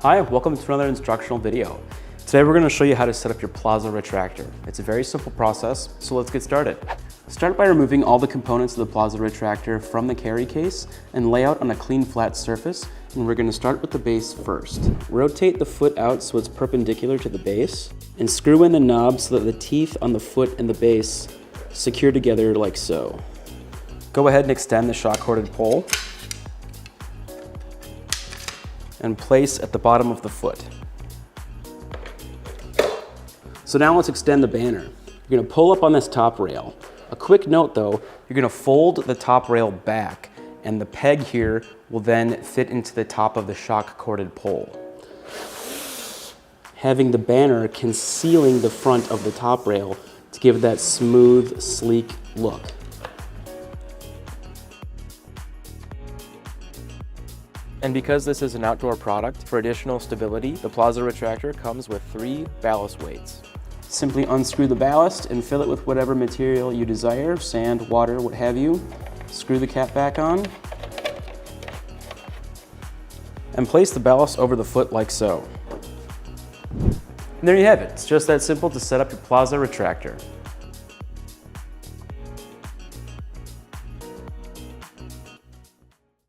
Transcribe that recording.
Hi, welcome to another instructional video. Today we're going to show you how to set up your Plaza Retractor. It's a very simple process, so let's get started. Start by removing all the components of the Plaza Retractor from the carry case and lay out on a clean flat surface, and we're going to start with the base first. Rotate the foot out so it's perpendicular to the base, and screw in the knob so that the teeth on the foot and the base secure together like so. Go ahead and extend the shock-corded pole and place at the bottom of the foot. So now let's extend the banner. You're gonna pull up on this top rail. A quick note though, you're gonna fold the top rail back and the peg here will then fit into the top of the shock-corded pole, having the banner concealing the front of the top rail to give that smooth, sleek look. And because this is an outdoor product, for additional stability, the Plaza Retractor comes with 3 ballast weights. Simply unscrew the ballast and fill it with whatever material you desire, sand, water, what have you. Screw the cap back on. And place the ballast over the foot like so. And there you have it. It's just that simple to set up your Plaza Retractor.